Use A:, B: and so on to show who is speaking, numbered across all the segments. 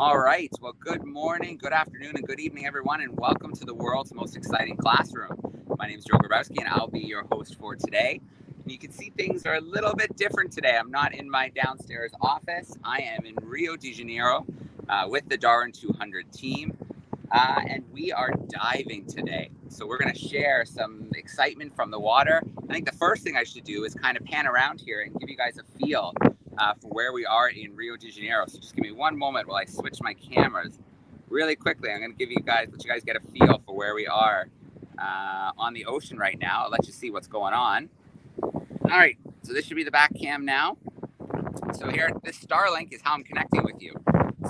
A: All right. Well, good morning, good afternoon, and good evening, everyone, and welcome to the world's most exciting classroom. My name is Joe Grabowski, and I'll be your host for today. And you can see things are a little bit different today. I'm not in my downstairs office. I am in Rio de Janeiro with the DARWIN200 team, and we are diving today. So we're going to share some excitement from the water. I think the first thing I should do is kind of pan around here and give you guys a feel for where we are in Rio de Janeiro. So just give me one moment while I switch my cameras really quickly. I'm going to let you guys get a feel for where we are on the ocean right now. I'll let you see what's going on. All right, so this should be the back cam now. So here, this Starlink is how I'm connecting with you.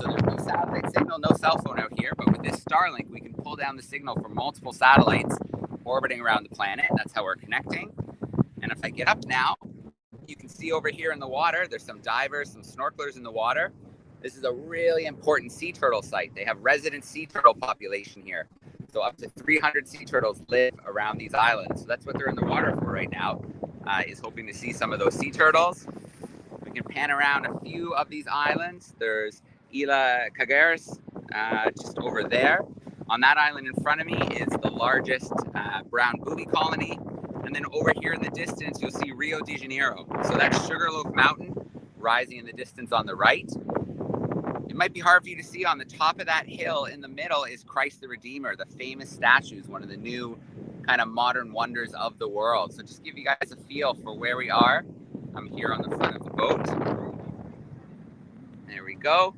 A: So there's no satellite signal, no cell phone out here, but with this Starlink, we can pull down the signal from multiple satellites orbiting around the planet. That's how we're connecting. And if I get up now, you can see over here in the water, there's some divers, some snorkelers in the water. This is a really important sea turtle site. They have resident sea turtle population here. So up to 300 sea turtles live around these islands. So that's what they're in the water for right now, is hoping to see some of those sea turtles. We can pan around a few of these islands. There's Ilhas Cagarras, just over there. On that island in front of me is the largest brown booby colony. And then over here in the distance, you'll see Rio de Janeiro. So that's Sugarloaf Mountain rising in the distance on the right. It might be hard for you to see on the top of that hill in the middle is Christ the Redeemer, the famous statue, one of the new kind of modern wonders of the world. So just give you guys a feel for where we are. I'm here on the front of the boat. There we go.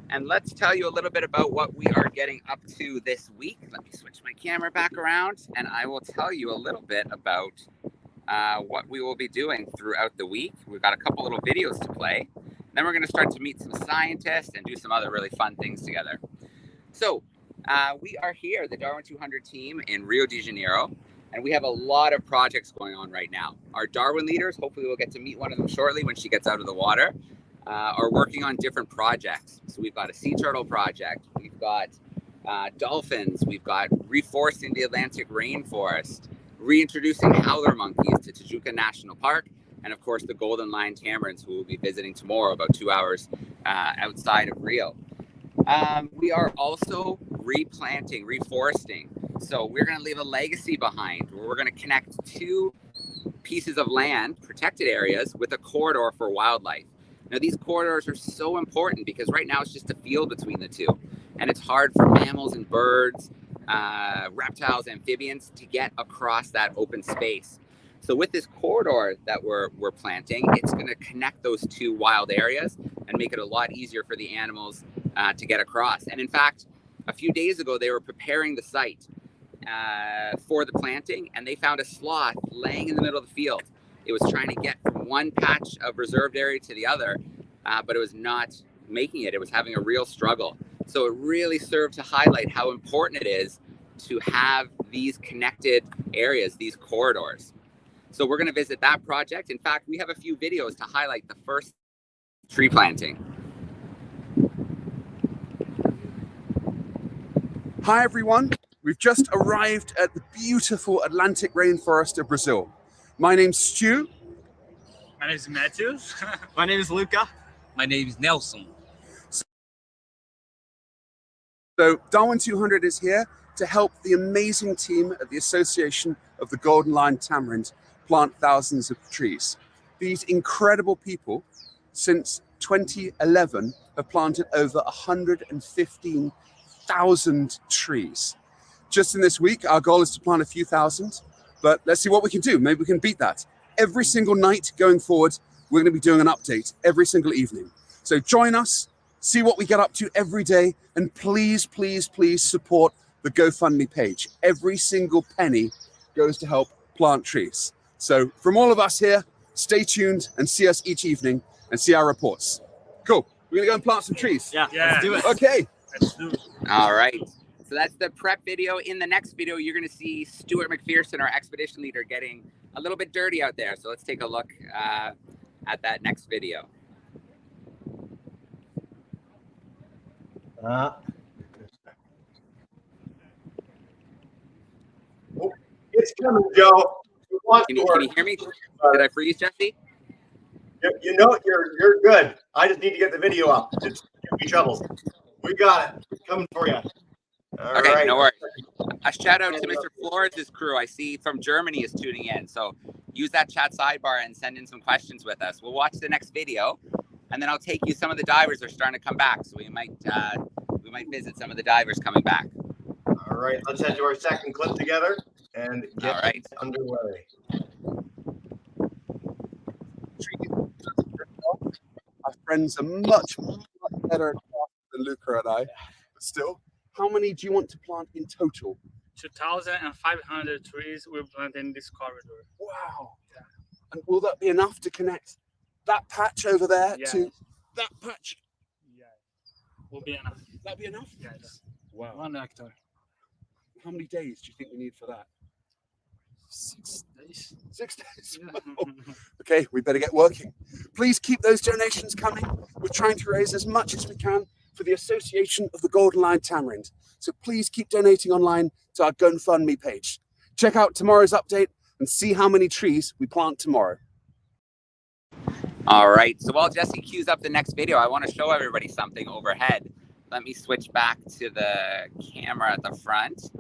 A: And let's tell you a little bit about what we are getting up to this week. Let me switch my camera back around, and I will tell you a little bit about what we will be doing throughout the week. We've got a couple little videos to play. Then we're going to start to meet some scientists and do some other really fun things together. So we are here, the DARWIN200 team in Rio de Janeiro, and we have a lot of projects going on right now. Our Darwin leaders, hopefully we'll get to meet one of them shortly when she gets out of the water, are working on different projects. So we've got a sea turtle project, we've got dolphins, we've got reforesting the Atlantic Rainforest, reintroducing howler monkeys to Tijuca National Park, and of course the golden lion tamarins, who we'll be visiting tomorrow about 2 hours outside of Rio. We are also replanting, reforesting. So we're going to leave a legacy behind where we're going to connect two pieces of land, protected areas, with a corridor for wildlife. Now, these corridors are so important because right now it's just a field between the two. And it's hard for mammals and birds, reptiles, amphibians to get across that open space. So with this corridor that we're planting, it's going to connect those two wild areas and make it a lot easier for the animals to get across. And in fact, a few days ago, they were preparing the site for the planting, and they found a sloth laying in the middle of the field. It was trying to get from one patch of reserved area to the other, but it was not making it. It was having a real struggle. So it really served to highlight how important it is to have these connected areas, these corridors. So we're going to visit that project. In fact, we have a few videos to highlight the first tree planting.
B: Hi, everyone. We've just arrived at the beautiful Atlantic Rainforest of Brazil. My name's Stu.
C: My name is Matthew.
D: My name is Luca.
E: My name is Nelson.
B: So DARWIN200 is here to help the amazing team at the Association of the Golden Lion Tamarind plant thousands of trees. These incredible people, since 2011, have planted over 115,000 trees. Just in this week, our goal is to plant a few thousand, but let's see what we can do. Maybe we can beat that. Every single night going forward, we're going to be doing an update every single evening. So join us, see what we get up to every day, and please, please, please support the GoFundMe page. Every single penny goes to help plant trees. So from all of us here, stay tuned and see us each evening and see our reports. Cool. We're going to go and plant some trees.
C: Yeah.
D: Let's do it.
B: Okay.
C: Let's do it.
A: All right. So that's the prep video. In the next video, you're going to see Stuart McPherson, our expedition leader, getting a little bit dirty out there. So let's take a look at that next video.
F: It's coming, Joe.
A: Can you hear me? Did I freeze, Jesse?
F: You know, you're good. I just need to get the video up. It's gonna be trouble. We got it. Coming for you. All
A: Okay,
F: right.
A: no worries. A shout out to Mr. Flores' crew. I see from Germany is tuning in. So use that chat sidebar and send in some questions with us. We'll watch the next video, and then I'll take you. Some of the divers are starting to come back, so we might visit some of the divers coming back.
F: All right, let's head to our second clip together and get underway.
B: Our friends are much better than Luca and I. But still, how many do you want to plant in total?
C: 2,500 trees we're planting in this corridor.
B: Wow. Yeah. And will that be enough to connect that patch over there to that patch?
C: Yeah. Will be enough.
B: That'll be enough?
C: Yes.
B: Wow.
C: 1 hectare.
B: How many days do you think we need for that?
C: 6 days.
B: 6 days. Okay, we better get working. Please keep those donations coming. We're trying to raise as much as we can for the Association of the Golden Line Tamarind. So please keep donating online to our GoFundMe page. Check out tomorrow's update and see how many trees we plant tomorrow.
A: All right, so while Jesse queues up the next video, I want to show everybody something overhead. Let me switch back to the camera at the front.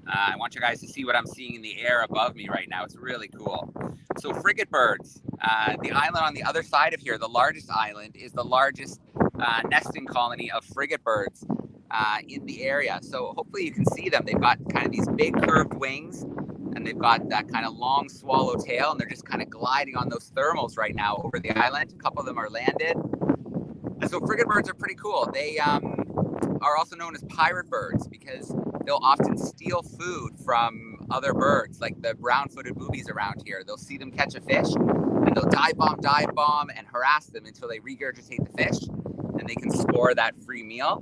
A: I want you guys to see what I'm seeing in the air above me right now. It's really cool. So frigate birds, the island on the other side of here, the largest island, is the largest nesting colony of frigate birds in the area. So hopefully you can see them. They've got kind of these big curved wings, and they've got that kind of long swallow tail, and they're just kind of gliding on those thermals right now over the island. A couple of them are landed. And so frigate birds are pretty cool. They are also known as pirate birds because they'll often steal food from other birds, like the brown-footed boobies around here. They'll see them catch a fish, and they'll dive bomb, and harass them until they regurgitate the fish, and they can score that free meal.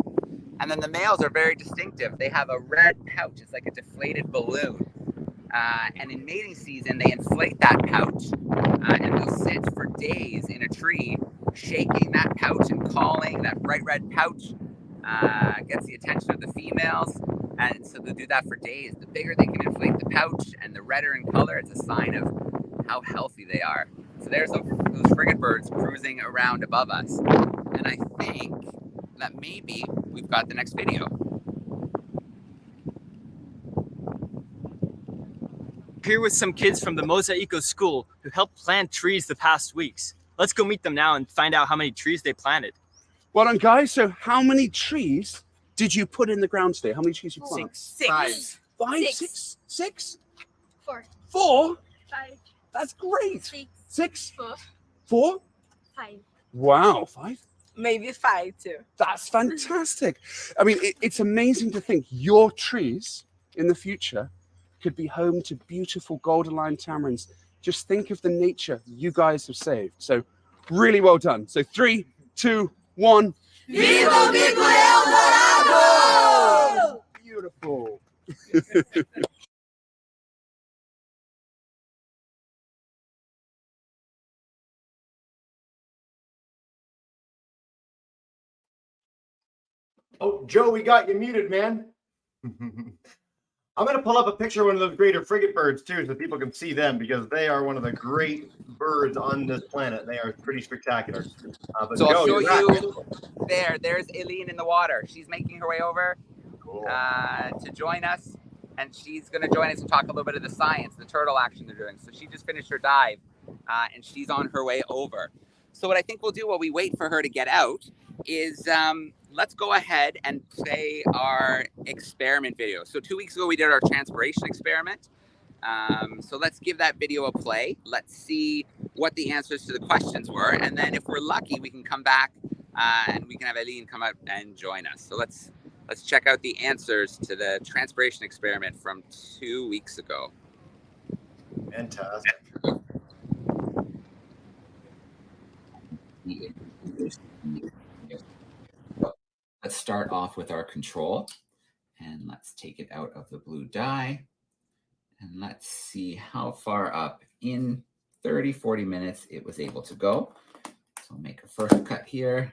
A: And then the males are very distinctive. They have a red pouch. It's like a deflated balloon. And in mating season, they inflate that pouch, and they'll sit for days in a tree, shaking that pouch and calling. That bright red pouch gets the attention of the females. And so they'll do that for days. The bigger they can inflate the pouch and the redder in color, it's a sign of how healthy they are. So there's those frigate birds cruising around above us. And I think that maybe we've got the next video.
D: Here with some kids from the Mosaico School who helped plant trees the past weeks. Let's go meet them now and find out how many trees they planted.
B: Well done, guys. So how many trees did you put in the ground today? How many trees you planted?
E: 6.
D: 5.
B: 5?
E: Six.
B: 6? 6?
E: 4.
B: 4?
E: 5.
B: That's great.
E: 6.
B: 6?
E: 4.
B: 4?
E: 5.
B: Wow. 5?
G: Maybe 5 too.
B: That's fantastic. I mean, it's amazing to think your trees in the future could be home to beautiful golden line tamarins. Just think of the nature you guys have saved. So really well done. So 3, 2, 1.
G: Viva Bico Eldorado!
B: Beautiful.
F: Oh, Joe, we got you muted, man. I'm going to pull up a picture of one of those greater frigate birds, too, so people can see them, because they are one of the great birds on this planet. They are pretty spectacular. But
A: So I'll
F: Joe,
A: show
F: you're
A: you there. There's Eileen in the water. She's making her way over
F: cool.
A: to join us. And she's going to join us and talk a little bit of the science, the turtle action they're doing. So she just finished her dive, and she's on her way over. So what I think we'll do while we wait for her to get out is let's go ahead and play our experiment video. So 2 weeks ago, we did our transpiration experiment. So let's give that video a play. Let's see what the answers to the questions were. And then if we're lucky, we can come back and we can have Eileen come out and join us. So let's check out the answers to the transpiration experiment from 2 weeks ago.
F: Fantastic.
A: Let's start off with our control, and let's take it out of the blue dye, and let's see how far up in 30-40 minutes it was able to go. So I'll make a first cut here.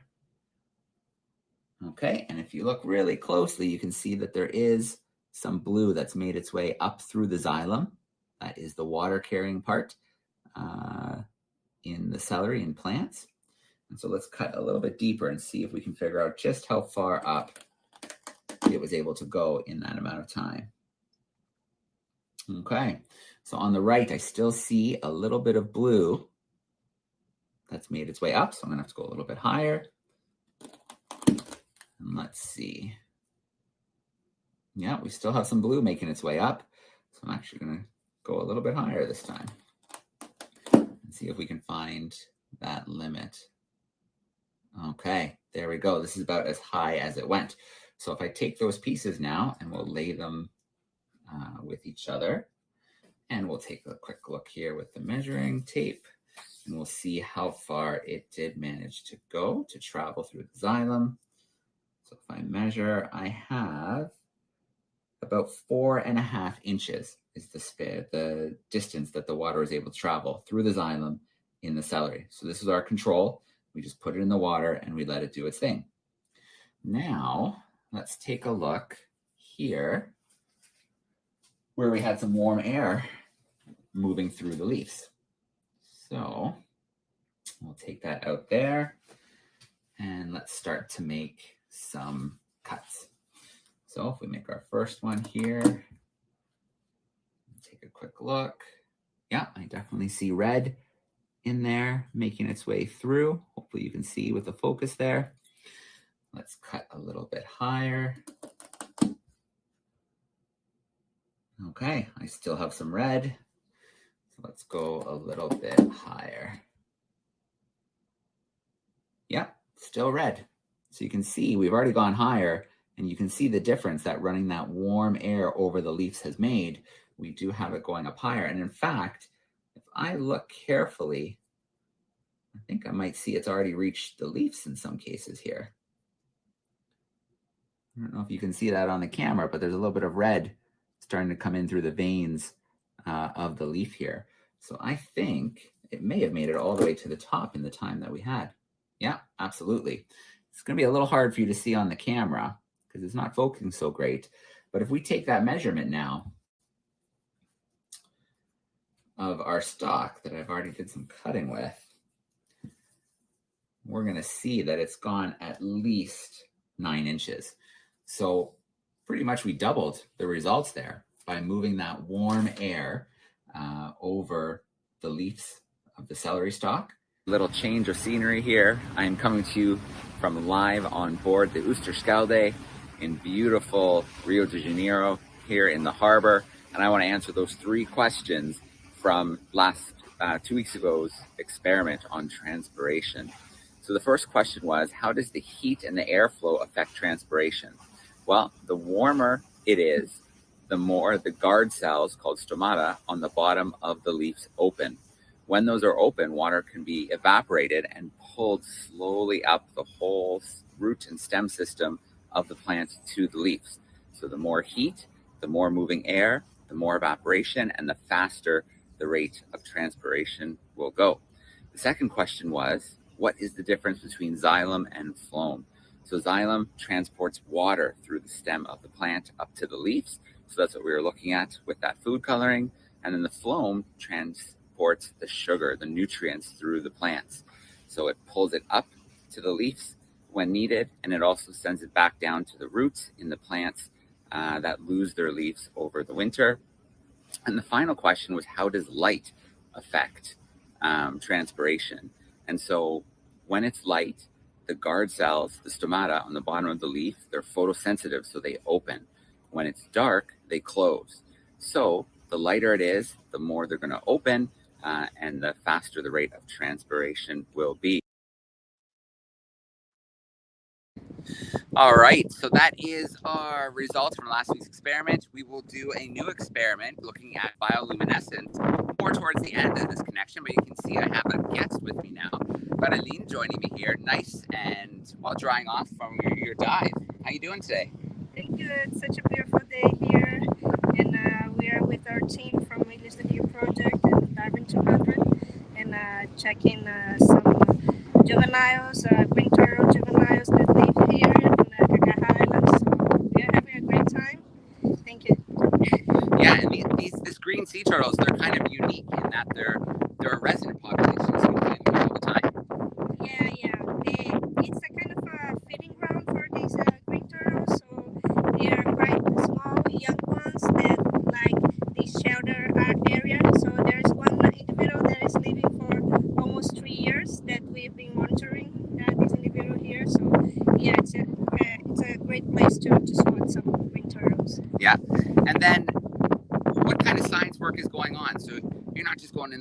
A: Okay, and if you look really closely, you can see that there is some blue that's made its way up through the xylem. That is the water carrying part in the celery and plants. And so let's cut a little bit deeper and see if we can figure out just how far up it was able to go in that amount of time. Okay, so on the right, I still see a little bit of blue that's made its way up. So I'm gonna have to go a little bit higher. And let's see. Yeah, we still have some blue making its way up. So I'm actually gonna go a little bit higher this time and see if we can find that limit. Okay, there we go. This is about as high as it went. So if I take those pieces now and we'll lay them with each other, and we'll take a quick look here with the measuring tape, and we'll see how far it did manage to go to travel through the xylem. So if I measure, I have about 4.5 inches is the distance that the water is able to travel through the xylem in the celery. So this is our control. We just put it in the water and we let it do its thing. Now, let's take a look here where we had some warm air moving through the leaves. So we'll take that out there and let's start to make some cuts. So if we make our first one here, take a quick look. Yeah, I definitely see red in there making its way through. Hopefully you can see with the focus there. Let's cut a little bit higher. Okay, I still have some red. So let's go a little bit higher. Yeah, still red. So you can see we've already gone higher, and you can see the difference that running that warm air over the leaves has made. We do have it going up higher. And in fact, if I look carefully, I think I might see it's already reached the leaves in some cases here. I don't know if you can see that on the camera, but there's a little bit of red starting to come in through the veins of the leaf here. So I think it may have made it all the way to the top in the time that we had. Yeah, absolutely. It's going to be a little hard for you to see on the camera because it's not focusing so great. But if we take that measurement now of our stalk that I've already did some cutting with, we're going to see that it's gone at least 9 inches. So pretty much we doubled the results there by moving that warm air over the leaves of the celery stalk. Little change of scenery here. I'm coming to you from live on board the Oosterschelde in beautiful Rio de Janeiro here in the harbor. And I want to answer those 3 questions from last 2 weeks ago's experiment on transpiration. So the first question was, how does the heat and the airflow affect transpiration? Well, the warmer it is, the more the guard cells called stomata on the bottom of the leaves open. When those are open, water can be evaporated and pulled slowly up the whole root and stem system of the plant to the leaves. So the more heat, the more moving air, the more evaporation, and the faster the rate of transpiration will go. The second question was, what is the difference between xylem and phloem? So xylem transports water through the stem of the plant up to the leaves. So that's what we were looking at with that food coloring. And then the phloem transports the sugar, the nutrients through the plants. So it pulls it up to the leaves when needed, and it also sends it back down to the roots in the plants that lose their leaves over the winter. And the final question was, how does light affect transpiration? And so when it's light, the guard cells, the stomata on the bottom of the leaf, they're photosensitive, so they open. When it's dark, they close. So the lighter it is, the more they're going to open, and the faster the rate of transpiration will be. All right, so that is our results from last week's experiment. We will do a new experiment looking at bioluminescence more towards the end of this connection, but you can see I have a guest with me now. Aline joining me here, nice and while drying off from your dive. How you doing today?
E: Thank you. It's such a beautiful day here, and we are with our team from Ilhas Cagarras Project and DARWIN200, and checking some juveniles, green turtle juveniles that live here in the Cagarras Islands. So we are having a great time. Thank you.
A: Yeah, and these green sea turtles, they're kind of unique in that they're a resident population, so you find them all the time.
E: Yeah.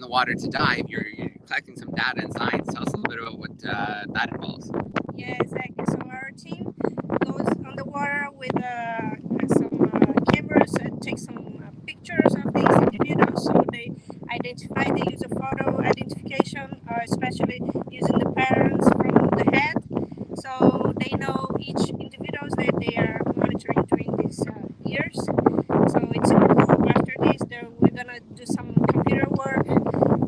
A: the water to dive, you're collecting some data and science. Tell us a little bit about what that involves.
E: Yeah, exactly. So our team goes on the water with some cameras and take some pictures of these individuals. So they identify, they use a photo identification, especially using the patterns from the head. So they know each individuals that they are monitoring during these years. So it's super cool. After this, we're gonna do some computer work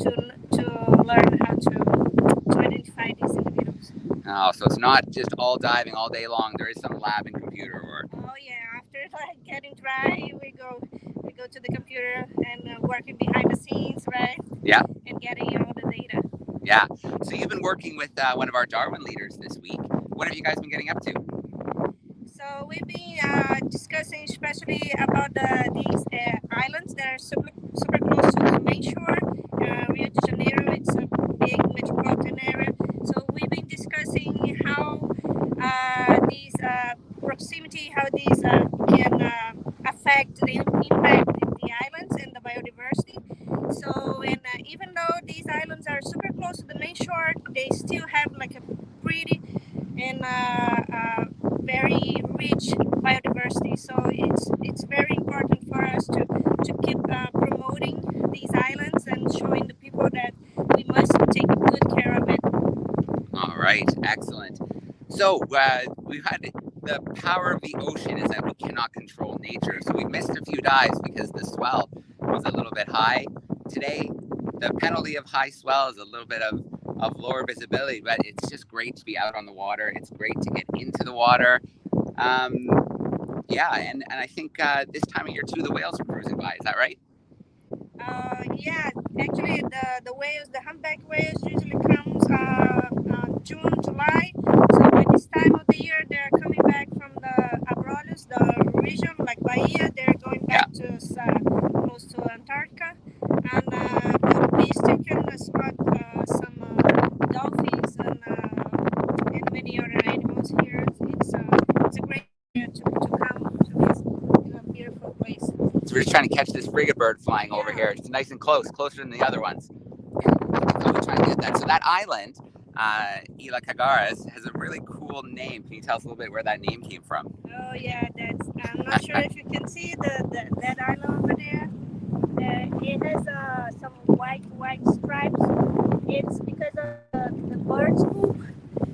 E: to learn how to identify these individuals.
A: Oh, so it's not just all diving all day long. There is some lab and computer work.
E: Oh yeah, after like getting dry, we go to the computer and working behind the scenes, right?
A: Yeah.
E: And getting all the data.
A: Yeah. So you've been working with one of our Darwin leaders this week. What have you guys been getting up to?
E: So we've been discussing especially about these islands that are super close to the main shore. Rio de Janeiro, it's a big metropolitan area. So we've been discussing how these proximity, how these can affect the impact in the islands and the biodiversity. So, and even though these islands are super close to the main shore, they still have like a pretty and very rich biodiversity. So it's very important for us to keep promoting these islands and showing the people that we must take good care of it.
A: All right, excellent. So we've had the power of the ocean is that we cannot control nature. So we missed a few dives because the swell was a little bit high. Today, the penalty of high swell is a little bit of lower visibility, but it's just great to be out on the water. It's great to get into the water. Yeah, and I think this time of year too, the whales are cruising by. Is that right?
E: Yeah, actually the whales, the humpback whales usually comes June, July. So by this time of the year, they're coming back from the Abrolhos, the region like Bahia. They're going back to close to Antarctica, and but we still can spot some dolphins and many other animals here. It's a great area to come to this beautiful place.
A: So we're just trying to catch this frigate bird flying over here. It's nice and closer than the other ones. So we're trying to get that. So that island, Ilhas Cagarras, has a really cool name. Can you tell us a little bit where that name came from?
E: Oh yeah, I'm not sure if you can see that island over there. It has some white stripes. It's because of the bird's poop.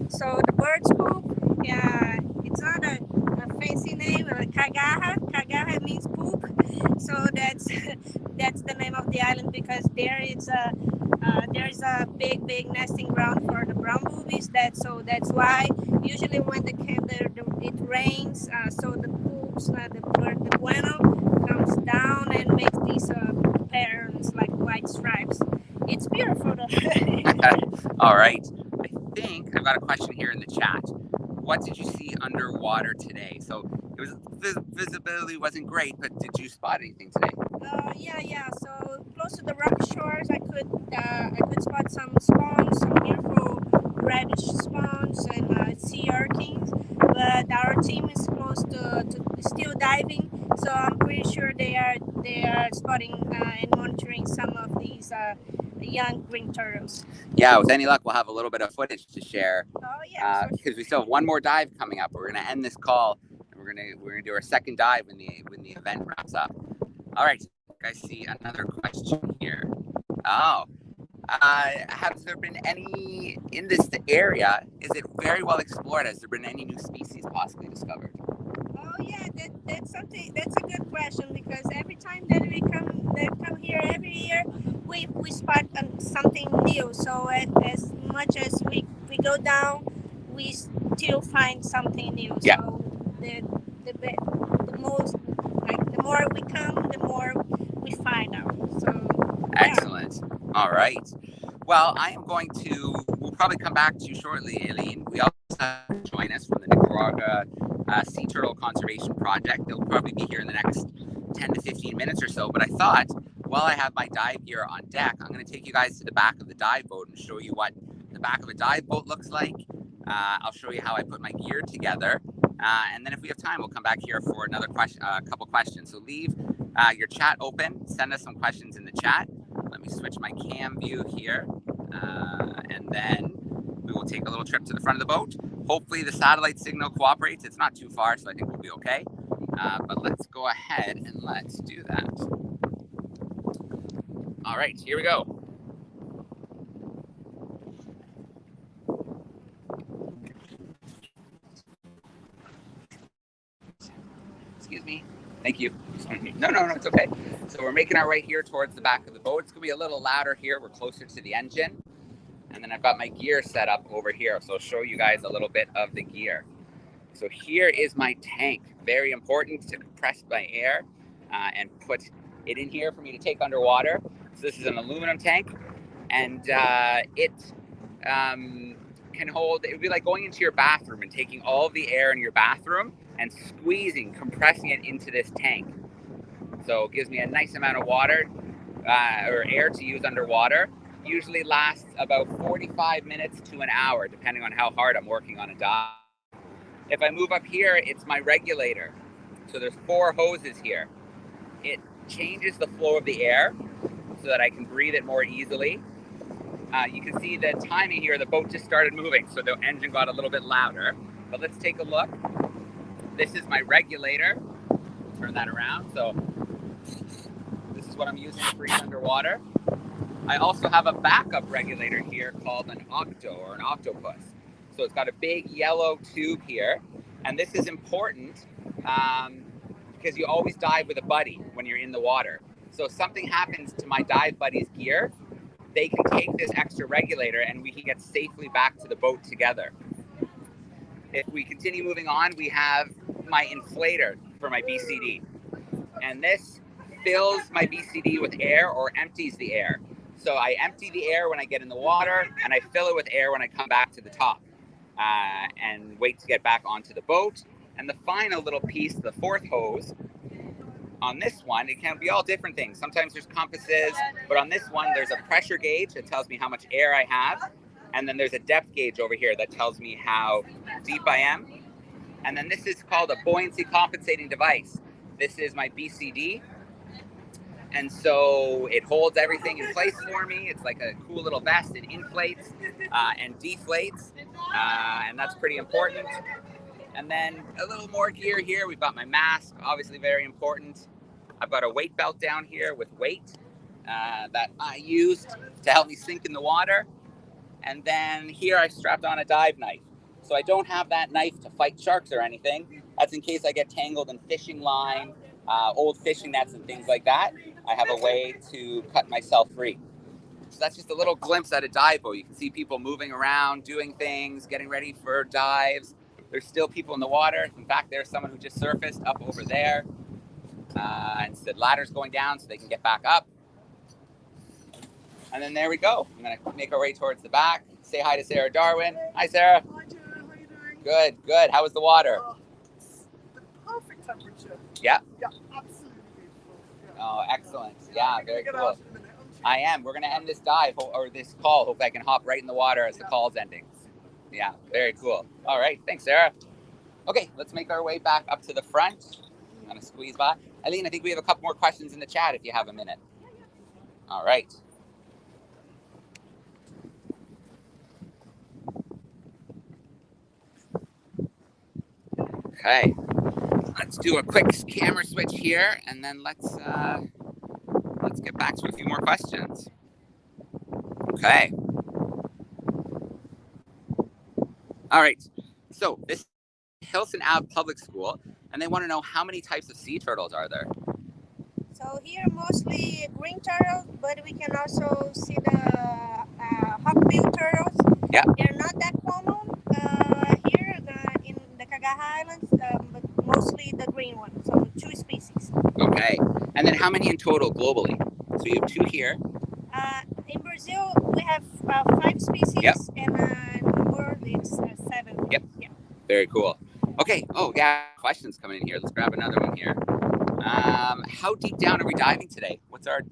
E: So the bird's poop, yeah, it's not a fancy name. Cagarra means poop. So that's the name of the island because there's a big nesting ground for the brown boobies. That's why usually when it rains, so the poops, the bueno comes down and makes these patterns like white stripes. It's beautiful though.
A: All right. I think I've got a question here in the chat. What did you see underwater today? So it was visibility wasn't great, but did you spot anything today?
E: Yeah. So close to the rocky shores, I could spot some spawns, some beautiful reddish spawns and sea urchins. But our team is close to still diving, so I'm pretty sure they are spotting and monitoring some of these young green turtles.
A: Yeah, with any luck, we'll have a little bit of footage to share.
E: Oh yeah,
A: because we still have one more dive coming up. We're gonna end this call, and we're gonna do our second dive when the event wraps up. All right, I see another question here. Oh, has there been any in this area? Is it very well explored? Has there been any new species possibly discovered?
E: Oh yeah, that's something. That's a good question because every time that we come here every year, we spot something new. So as much as we go down, we still find something new.
A: Yeah.
E: So the most, like the more we come, the more we find out. So
A: excellent. All right. Well, we'll probably come back to you shortly, Aileen. We also have to join us from the Nicaraguan Sea Turtle Conservation Project. They'll probably be here in the next 10 to 15 minutes or so. But I thought, while I have my dive gear on deck, I'm going to take you guys to the back of the dive boat and show you what the back of a dive boat looks like. I'll show you how I put my gear together. And then if we have time, we'll come back here for another couple questions. So leave your chat open. Send us some questions in the chat. Let me me switch my cam view here. And then we will take a little trip to the front of the boat. Hopefully the satellite signal cooperates. It's not too far, so I think we'll be okay. But let's go ahead and let's do that. All right, here we go. Excuse me. Thank you. No, it's okay. So we're making our way here towards the back of the boat. It's gonna be a little louder here. We're closer to the engine. And then I've got my gear set up over here. So I'll show you guys a little bit of the gear. So here is my tank. Very important to compress my air and put it in here for me to take underwater. So this is an aluminum tank, and it can hold, it would be like going into your bathroom and taking all of the air in your bathroom and squeezing, compressing it into this tank. So it gives me a nice amount of water or air to use underwater. Usually lasts about 45 minutes to an hour, depending on how hard I'm working on a dive. If I move up here, it's my regulator. So there's 4 hoses here. It changes the flow of the air so that I can breathe it more easily. You can see the timing here, the boat just started moving, so the engine got a little bit louder. But let's take a look. This is my regulator. Turn that around. So this is what I'm using to breathe underwater. I also have a backup regulator here called an octo or an octopus. So it's got a big yellow tube here. And this is important because you always dive with a buddy when you're in the water. So if something happens to my dive buddy's gear, they can take this extra regulator and we can get safely back to the boat together. If we continue moving on, we have my inflator for my BCD. And this fills my BCD with air or empties the air. So I empty the air when I get in the water and I fill it with air when I come back to the top and wait to get back onto the boat. And the final little piece, the 4th hose, on this one, it can be all different things. Sometimes there's compasses, but on this one, there's a pressure gauge that tells me how much air I have. And then there's a depth gauge over here that tells me how deep I am. And then this is called a buoyancy compensating device. This is my BCD. And so it holds everything in place for me. It's like a cool little vest. It inflates and deflates. And that's pretty important. And then a little more gear here. We've got my mask, obviously very important. I've got a weight belt down here with weight that I used to help me sink in the water. And then here I strapped on a dive knife. So I don't have that knife to fight sharks or anything. That's in case I get tangled in fishing line, old fishing nets and things like that. I have a way to cut myself free. So that's just a little glimpse at a dive boat. You can see people moving around, doing things, getting ready for dives. There's still people in the water. In fact, there's someone who just surfaced up over there. And the ladder's going down so they can get back up. And then there we go. I'm going to make our way towards the back. Say hi to Sarah Darwin. Hi, Sarah.
H: Hi, Jared. How are you doing?
A: Good, good. How was the water?
H: It's the perfect temperature.
A: Yeah?
H: Yeah, absolutely beautiful. Yeah.
A: Oh, excellent. Yeah, very
H: Get
A: cool.
H: out in a minute, aren't you?
A: I am. We're going to end this dive or this call. Hope I can hop right in the water as the call's ending. Yeah, very cool. All right. Thanks, Sarah. Okay, let's make our way back up to the front. I'm going to squeeze by. Eileen, I think we have a couple more questions in the chat if you have a minute. All right. Okay, let's do a quick camera switch here, and then let's get back to a few more questions. Okay. All right. So this is Hilson Ave Public School, and they want to know how many types of sea turtles are there.
E: So here mostly green turtles, but we can also see the hawkbill turtles.
A: Yeah.
E: They're not that common here in the Cagarras Islands, but mostly the green one. So 2 species.
A: Okay. And then how many in total globally? So you have 2 here.
E: In Brazil, we have 5 species,
A: Yep.
E: and in the world it's 7.
A: Yep.
E: Yeah.
A: Very cool. Okay. Oh, yeah. Questions coming in here. Let's grab another one here. How deep down are we diving today? What's our...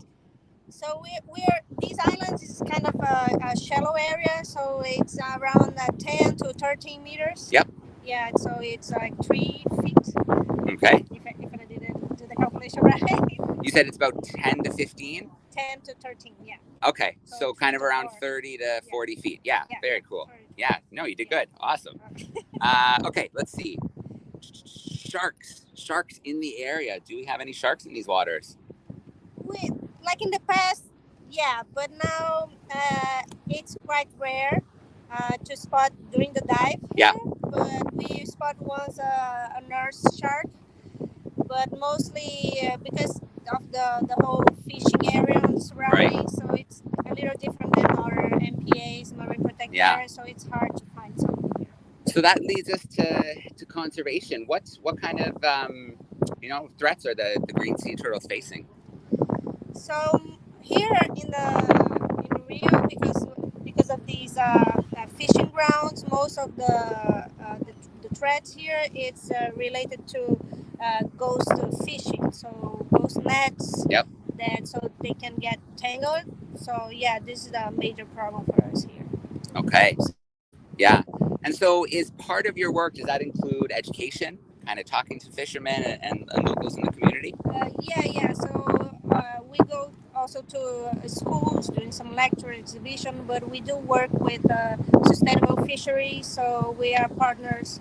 E: So we're these islands is kind of a shallow area, so it's around 10 to 13 meters.
A: Yep.
E: Yeah, so it's like 3 feet.
A: Okay.
E: If I didn't do the calculation right.
A: You said it's about 10 to 15?
E: 10 to 13, yeah.
A: Okay, so kind of around
E: 4.
A: 30 to 40 feet. Yeah, very cool.
E: 30.
A: Yeah, no, you did good. Awesome. Okay, let's see. Sharks in the area. Do we have any sharks in these waters?
E: Like in the past, yeah, but now it's quite rare to spot during the dive here.
A: Yeah.
E: But we spot once a nurse shark, but mostly because of the whole fishing area on the surroundings, so it's a little different than our MPAs, marine protected area, so it's hard to find some here.
A: So that leads us to conservation. What kind of threats are the green sea turtles facing?
E: So here in Rio, because of these fishing grounds, most of the threats here it's related to ghost fishing. So ghost nets.
A: Yep.
E: So they can get tangled. So yeah, this is a major problem for us here.
A: Okay. Yeah. And so is part of your work, does that include education, kind of talking to fishermen and locals in the community?
E: Yeah. So we go also to schools doing some lecture exhibition, but we do work with sustainable fisheries. So we are partners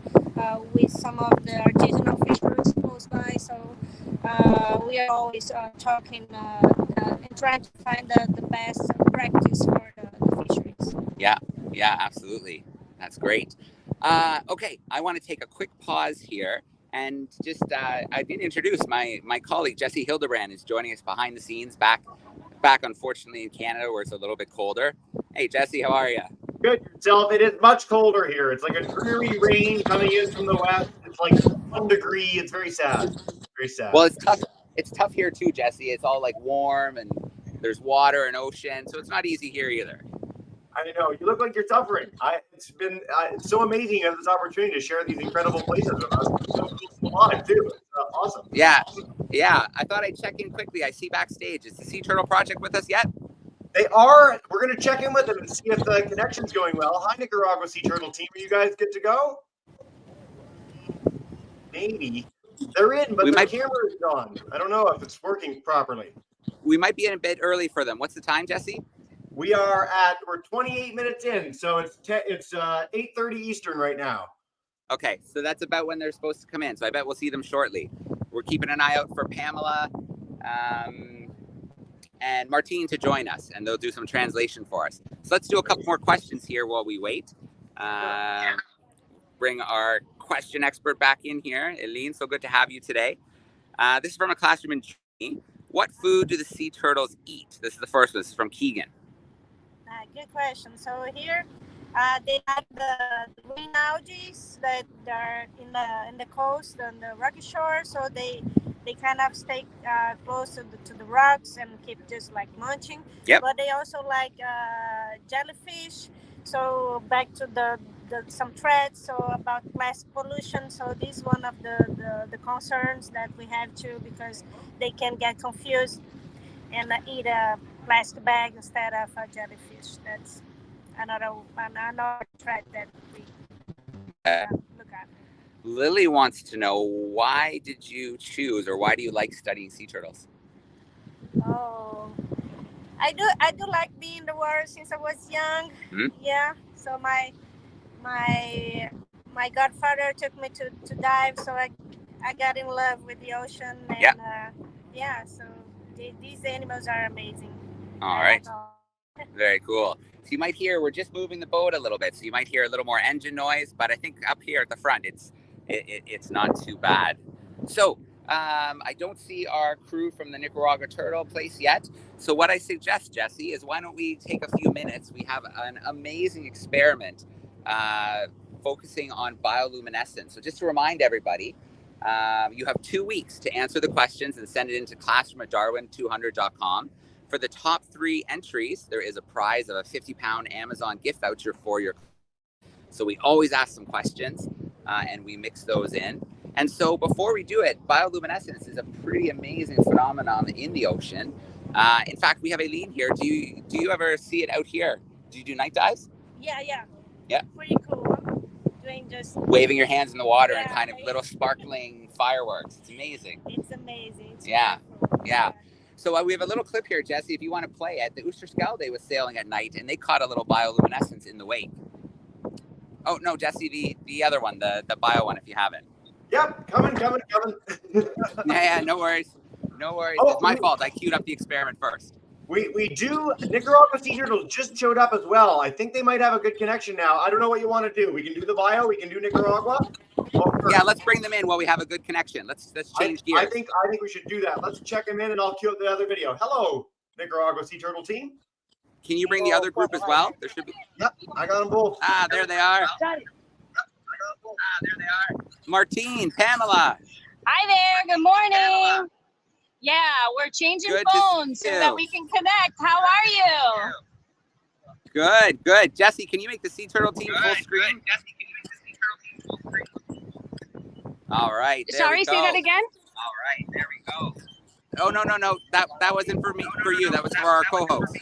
E: with some of the artisanal fisheries close by. So we are always talking and trying to find the best practice for the fisheries.
A: Yeah, absolutely. That's great. Okay, I want to take a quick pause here and just I didn't introduce my colleague Jesse Hildebrand is joining us behind the scenes back unfortunately in Canada where it's a little bit colder. Hey Jesse, how are you?
F: Good yourself. It is much colder here. It's like a dreary rain coming in from the west. It's like 1 degree. It's very sad. Very sad.
A: Well, it's tough. It's tough here too, Jesse. It's all like warm and there's water and ocean, so it's not easy here either.
F: I know. You look like you're suffering. It's been so amazing to have this opportunity to share these incredible places with us. It's so alive too. It's awesome.
A: Yeah. I thought I'd check in quickly. I see backstage. Is the Sea Turtle Project with us yet?
F: They are. We're going to check in with them and see if the connection's going well. Hi, Nicaragua Sea Turtle team. Are you guys good to go? Maybe. They're in, but their camera is on. I don't know if it's working properly.
A: We might be in a bit early for them. What's the time, Jesse?
F: We're 28 minutes in, so it's 8:30 Eastern right now.
A: Okay, so that's about when they're supposed to come in. So I bet we'll see them shortly. We're keeping an eye out for Pamela and Martine to join us, and they'll do some translation for us. So let's do a couple more questions here while we wait. Bring our question expert back in here. Eileen, so good to have you today. This is from a classroom in Germany. What food do the sea turtles eat? This is the first one. This is from Keegan.
E: Good question. So here, they have the green algae that are in the coast on the rocky shore. So they kind of stay close to the rocks and keep just like munching.
A: Yep.
E: But they also like jellyfish. So back to the some threats. So about plastic pollution. So this is one of the concerns that we have too, because they can get confused and eat a plastic bag instead of a jellyfish. That's another threat that we look at.
A: Lily wants to know, why did you choose, or why do you like studying sea turtles?
E: Oh, I do like being in the water since I was young.
A: Mm-hmm.
E: Yeah. So my godfather took me to dive, so I got in love with the ocean. And so these animals are amazing.
A: All right. Very cool. So you might hear, we're just moving the boat a little bit, so you might hear a little more engine noise, but I think up here at the front, it's not too bad. So I don't see our crew from the Nicaragua Turtle place yet. So what I suggest, Jesse, is why don't we take a few minutes? We have an amazing experiment focusing on bioluminescence. So just to remind everybody, you have 2 weeks to answer the questions and send it into classroom@darwin200.com. For the top 3 entries, there is a prize of a 50-pound Amazon gift voucher for your class. So we always ask some questions and we mix those in. And so before we do it, bioluminescence is a pretty amazing phenomenon in the ocean. In fact, we have Eileen here. Do you ever see it out here? Do you do night dives?
E: Yeah. Pretty cool. Doing just
A: waving your hands in the water and kind of little sparkling fireworks. It's amazing.
E: It's amazing. It's
A: yeah.
E: wonderful.
A: Yeah. So we have a little clip here, Jesse, if you want to play it. The Oosterschelde was sailing at night, and they caught a little bioluminescence in the wake. Oh, no, Jesse, the other one, the bio one, if you have it.
F: Yep, coming.
A: Yeah, no worries. No worries.
F: Oh,
A: It's my fault. I queued up the experiment first.
F: We do. Nicaragua Sea Turtles just showed up as well. I think they might have a good connection now. I don't know what you want to do. We can do the bio. We can do Nicaragua.
A: Yeah, let's bring them in while we have a good connection. Let's change gears.
F: I think we should do that. Let's check them in, and I'll cue up the other video. Hello, Nicaragua Sea Turtle team.
A: Can you bring the other group as well? There should be.
F: Yep, I got them both.
A: Ah, there they are. Martine, Pamela.
I: Hi there. Good morning. Yeah, we're changing
A: Good to
I: phones
A: see
I: so
A: you.
I: that we can connect. How are you?
A: Good. Jesse, can you make the sea turtle team full screen? All right.
I: Sorry, say that again.
A: All right, there we go. Oh no. That wasn't for me. For you. That was for our co-host.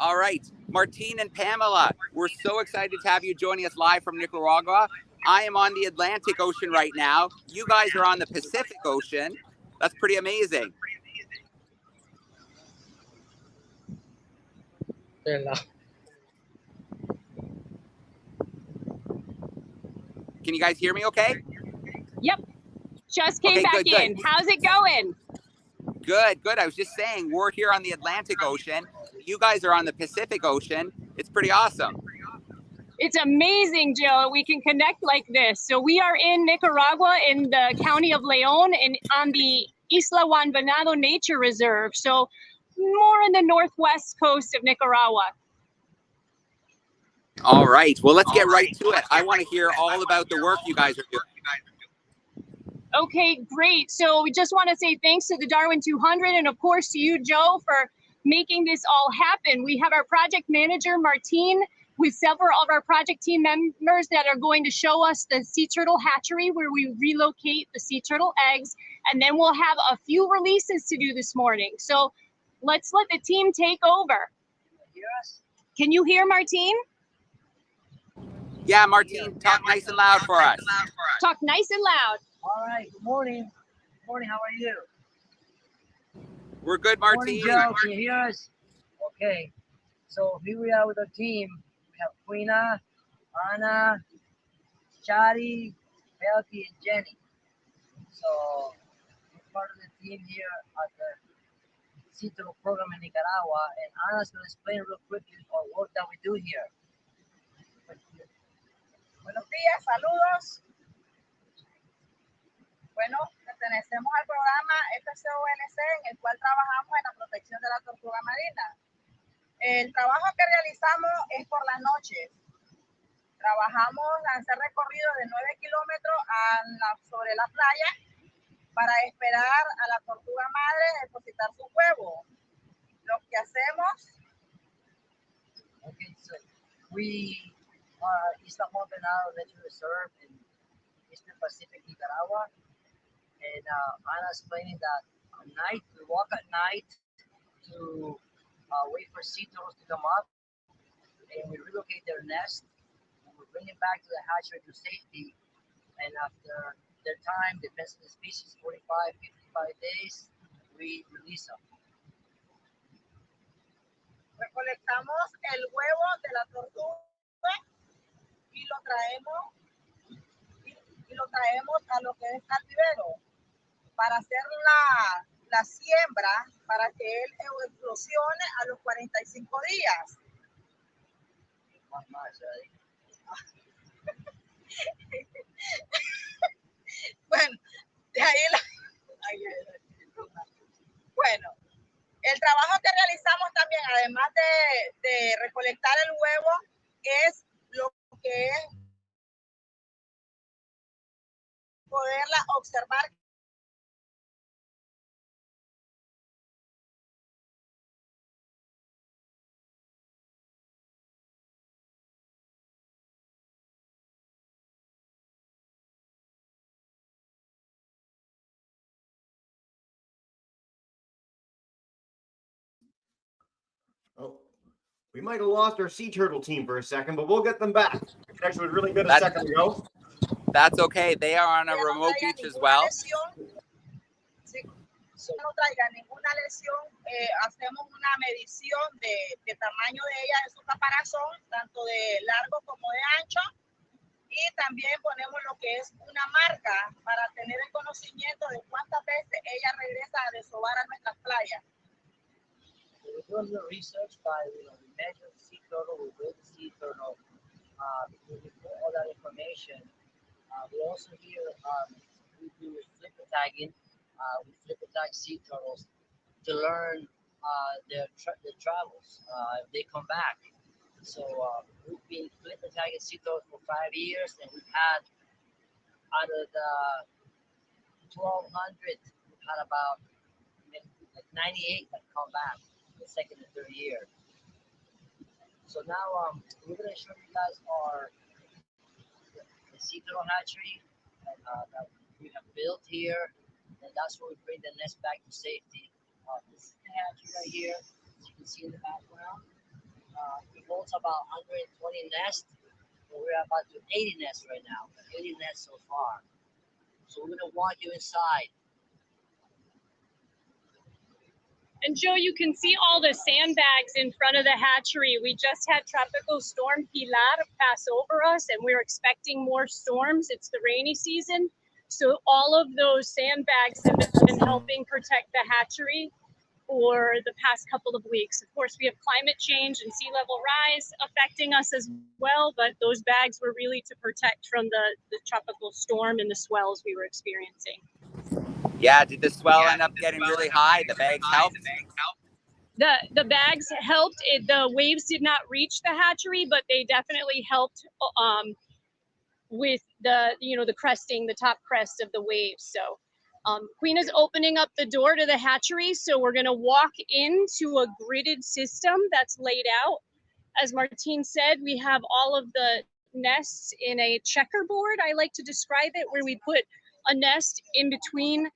A: All right, Martine and Pamela, we're so excited to have you joining us live from Nicaragua. I am on the Atlantic Ocean right now. You guys are on the Pacific Ocean. That's pretty amazing. Can you guys hear me okay?
I: Yep. Just came back
A: good.
I: in. How's it going?
A: Good. I was just saying, we're here on the Atlantic Ocean. You guys are on the Pacific Ocean. It's pretty awesome.
I: It's amazing, Joe. We can connect like this. So we are in Nicaragua in the county of León and on the Isla Juan Venado Nature Reserve. So more in the northwest coast of Nicaragua.
A: All right. Well, let's get right to it. I want to hear all about the work you guys are doing.
I: Okay, great. So we just want to say thanks to the DARWIN200 and of course to you, Joe, for making this all happen. We have our project manager, Martine, with several of our project team members that are going to show us the sea turtle hatchery where we relocate the sea turtle eggs. And then we'll have a few releases to do this morning. So let's let the team take over. Can you hear Martine?
A: Yeah, Martine, talk nice and loud for us.
I: Talk nice and loud.
J: All right, good morning. Good morning, how are you?
A: We're good,
J: Good
A: Martine.
J: morning, Joe. Can you hear us? Okay, so here we are with our team. We have Quina, Anna, Shadi, Belky, and Jenny. So we're part of the team here at the Sea Turtle program in Nicaragua, and Anna's going to explain real quickly our work that we do here.
K: Buenos días, saludos. Bueno, pertenecemos al programa FCONC en el cual trabajamos en la protección de la tortuga marina. El trabajo que realizamos es por las noches. Trabajamos a hacer recorridos de 9 kilómetros sobre la playa para esperar a la tortuga madre depositar su huevo. Lo que hacemos.
J: Okay, so we are Isla Juan Venado Nature Reserve in Eastern Pacific, Nicaragua. And Anna's explaining that at night, we walk at night to wait for sea turtles to come up, and we relocate their nest, and we bring them back to the hatchery to safety. And after their time, depends on the species, 45, 55 days, we release them.
K: Recolectamos el huevo de la tortuga y lo traemos a lo que es cativero para hacer la siembra para que él eclosione a los 45 días. Bueno, de ahí bueno, el trabajo que realizamos también, además de recolectar el huevo, es lo que es poderla observar.
F: Oh, we might have lost our sea turtle team for a second, but we'll get them back. The connection was really good a second ago.
A: That's okay. They are on a remote beach as well.
J: So
K: No traiga ninguna lesión, hacemos una medición de tamaño de ella, de su caparazón, tanto de largo como de ancho, y también ponemos lo que es una marca para tener el conocimiento de cuántas veces ella regresa a desovar a nuestras playas.
J: we're doing the research by, we measure the sea turtle, we weigh the sea turtle, we put all that information. We also here, we do flipper tagging. We flipper tag sea turtles to learn their travels, if they come back. So we've been flipper tagging sea turtles for 5 years, and we've had, out of the 1,200, we've had about like 98 that come back the second and third year. So now we're going to show you guys the sea turtle hatchery that we have built here, and that's where we bring the nest back to safety. This is the hatchery right here, as you can see in the background. It holds about 120 nests, and we're about to 80 nests right now. 80 nests so far. So we're going to walk you inside.
I: And Joe, you can see all the sandbags in front of the hatchery. We just had Tropical Storm Pilar pass over us, and we're expecting more storms. It's the rainy season. So all of those sandbags have been helping protect the hatchery for the past couple of weeks. Of course, we have climate change and sea level rise affecting us as well, but those bags were really to protect from the tropical storm and the swells we were experiencing.
A: Yeah, did the swell end up getting really high? The bags helped?
I: The bags helped. The waves did not reach the hatchery, but they definitely helped with the cresting, the top crest of the waves. So Queen is opening up the door to the hatchery, so we're gonna walk into a gridded system that's laid out. As Martine said, we have all of the nests in a checkerboard, I like to describe it, where we put a nest in between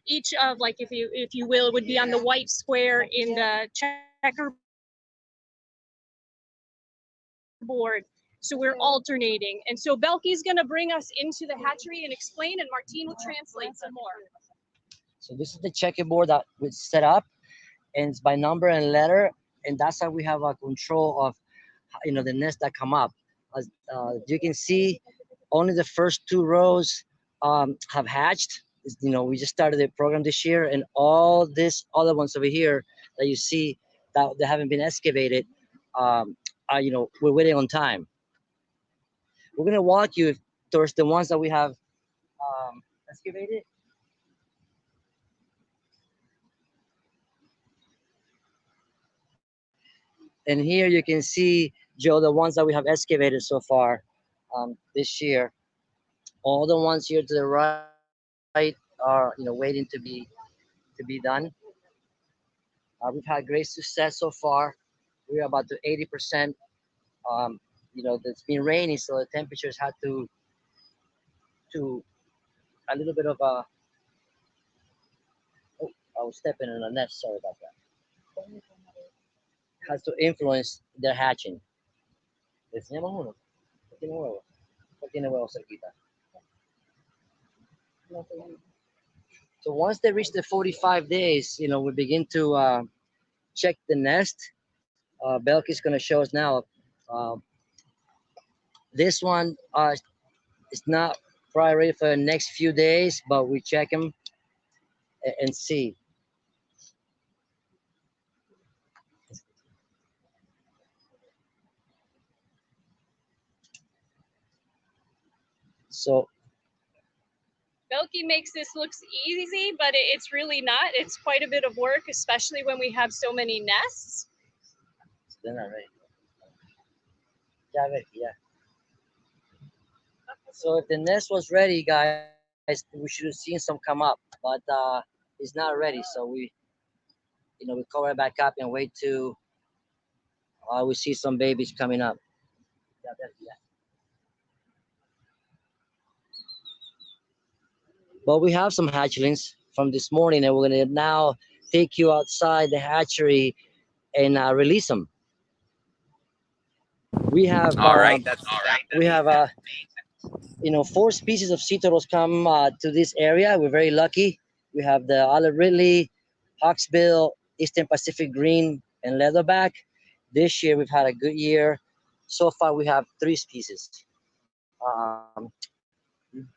I: each of, like, if you will, it would be on the white square in the checkerboard. So we're alternating. And so Belky's gonna bring us into the hatchery and explain, and Martine will translate some more.
J: So this is the checkerboard that we set up, and it's by number and letter, and that's how we have a control of, the nests that come up. As you can see, only the first 2 rows have hatched. We just started the program this year, and all these other ones over here that you see that they haven't been excavated, we're waiting on time. We're gonna walk you towards the ones that we have excavated. And here you can see, Joe, the ones that we have excavated so far this year. All the ones here to the right are waiting to be done. We've had great success so far. We're about to 80%. It's been raining, so the temperatures had to a little bit of a. Oh, I was stepping in a nest. Sorry about that. Has to influence their hatching. Le enseñamos uno. ¿No tiene huevo? ¿No tiene huevo cerquita? So once they reach the 45 days, we begin to check the nest. Belky's going to show us now. This one is not probably ready for the next few days, but we check them and see. So
I: Belky makes this look easy, but it's really not. It's quite a bit of work, especially when we have so many nests.
J: They're not ready. Yeah. So if the nest was ready, guys, we should have seen some come up, but it's not ready. So we cover it back up and wait to we see some babies coming up. Yeah. But we have some hatchlings from this morning, and we're gonna now take you outside the hatchery and release them. We have
A: all right.
J: We have 4 species of sea turtles come to this area. We're very lucky. We have the olive ridley, hawksbill, Eastern Pacific green, and leatherback. This year we've had a good year. So far we have 3 species.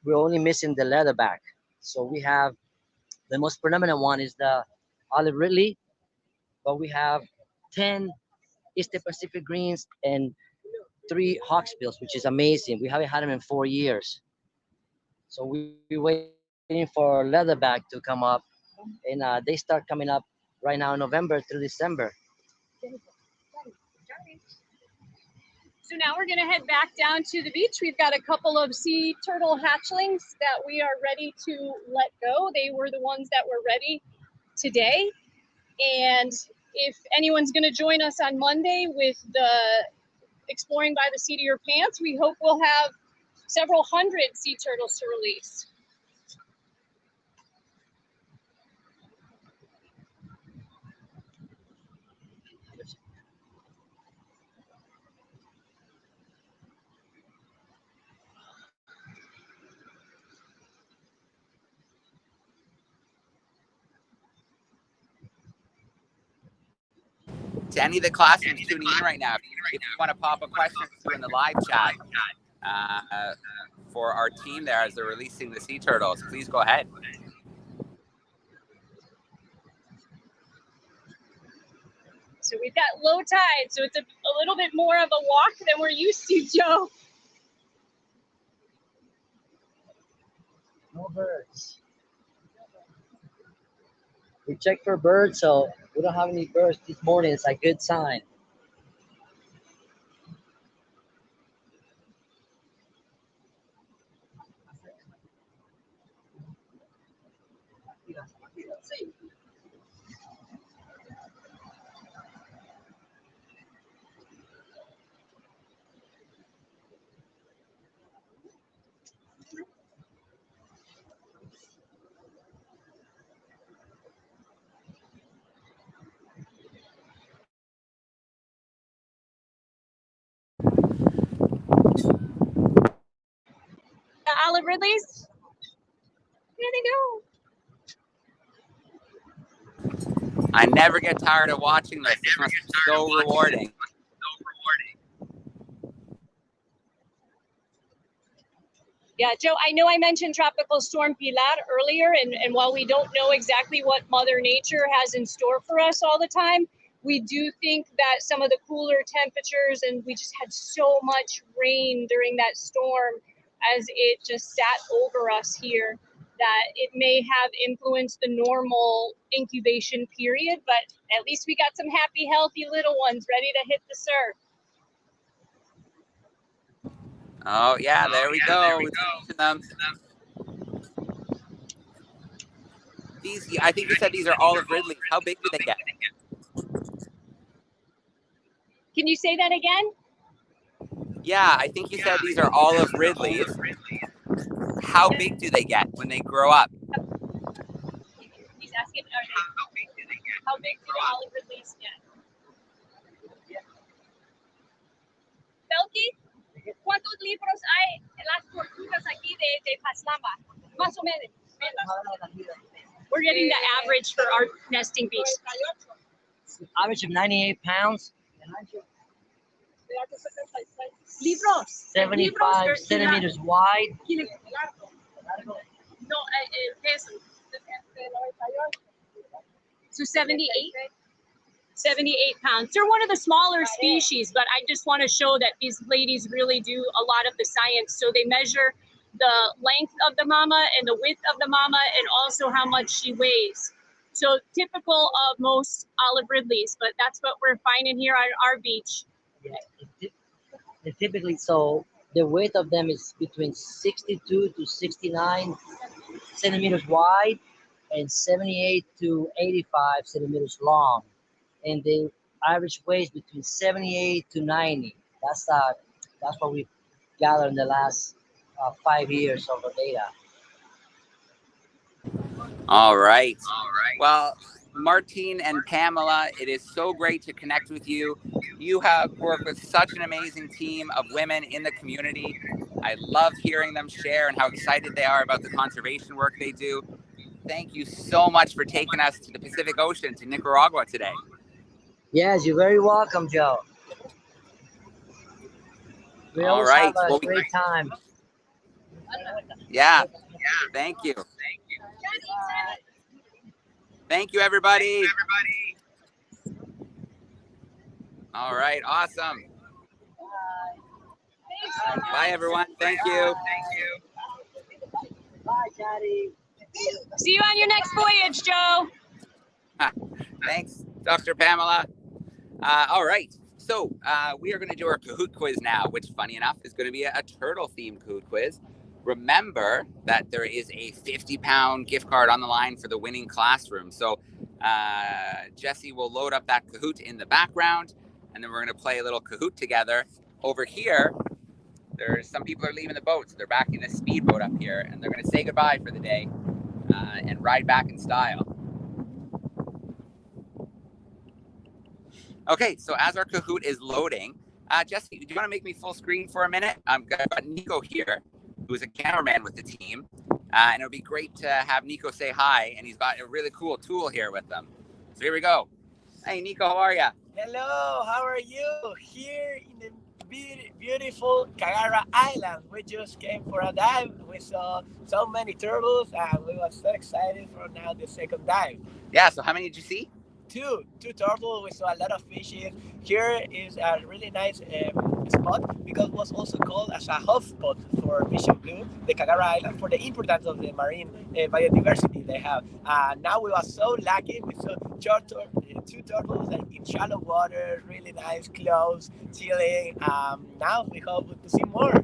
J: We're only missing the leatherback. So we have the most predominant one is the olive ridley, but we have 10 Eastern Pacific greens and 3 hawksbills, which is amazing. We haven't had them in 4 years. So we're waiting for leatherback to come up, and they start coming up right now in November through December.
I: So now we're gonna head back down to the beach. We've got a couple of sea turtle hatchlings that we are ready to let go. They were the ones that were ready today. And if anyone's gonna join us on Monday with the Exploring by the Seat of Your Pants, we hope we'll have several hundred sea turtles to release.
A: To any of the classrooms tuning in right now, if you want to pop a question or two in the live chat for our team there as they're releasing the sea turtles, please go ahead.
I: So we've got low tide, so it's a little bit more of a walk than we're used to, Joe.
J: No birds. We checked for birds, so we don't have any birds this morning. It's a good sign.
I: The olive ridleys. Here they go.
A: I never get tired of watching this. This must be so rewarding.
I: Yeah, Joe, I know I mentioned Tropical Storm Pilar earlier, and while we don't know exactly what Mother Nature has in store for us all the time, we do think that some of the cooler temperatures, and we just had so much rain during that storm as it just sat over us here, that it may have influenced the normal incubation period, but at least we got some happy, healthy little ones ready to hit the surf.
A: Oh yeah, there we go. These, I think you said these are olive ridleys. How big do they get?
I: Can you say that again?
A: Yeah, I think you said these are olive ridleys. How big do they get when they grow up?
I: He's asking, how big do the olive ridleys get? Belky, ¿cuántos libros hay en las tortugas aquí de Paslamba? Más o menos. We're getting the average for our nesting beach.
J: Average of 98 pounds.
I: Libros.
J: 75 centimeters wide.
I: No, peso. So 78 pounds. They're one of the smaller species, but I just want to show that these ladies really do a lot of the science. So they measure the length of the mama and the width of the mama and also how much she weighs. So typical of most olive ridleys, but that's what we're finding here on our beach.
J: Yeah, typically, so the weight of them is between 62 to 69 centimeters wide and 78 to 85 centimeters long. And the average weight is between 78 to 90. That's what we've gathered in the last 5 years of the data.
A: All right. Well, Martine and Pamela, it is so great to connect with you. You have worked with such an amazing team of women in the community. I love hearing them share and how excited they are about the conservation work they do. thank you so much for taking us to the Pacific Ocean, to Nicaragua today.
J: Yes, you're very welcome, Joe. We
A: All
J: always
A: right.
J: have a
A: Well,
J: great time.
A: Yeah. Thank you. Thank you, everybody. All right. Awesome. Bye, everyone. Thank you.
J: Bye, Daddy.
I: See you on your next voyage, Joe.
A: Thanks, Dr. Pamela. All right. So we are going to do our Kahoot quiz now, which, funny enough, is going to be a turtle-themed Kahoot quiz. Remember that there is a 50-pound gift card on the line for the winning classroom. So Jesse will load up that Kahoot in the background, and then we're going to play a little Kahoot together. Over here, there's some people are leaving the boat, so they're backing the speedboat up here, and they're going to say goodbye for the day and ride back in style. Okay, so as our Kahoot is loading, Jesse, do you want to make me full screen for a minute? I've got Nico here, who's a cameraman with the team, and it would be great to have Nico say hi, and he's got a really cool tool here with him. So here we go. Hey, Nico, how are you?
L: Hello, how are you? Here in the beautiful Cagarra Island. We just came for a dive. We saw so many turtles, and we were so excited for now the second dive.
A: Yeah, so how many did you see?
L: Two turtles. We saw a lot of fishes. Here is a really nice spot because it was also called as a hotspot for Mission Blue, the Cagarra Island, for the importance of the marine biodiversity they have. Now we are so lucky. We saw two turtles in shallow water, really nice, close, chilling. Now we hope to see more.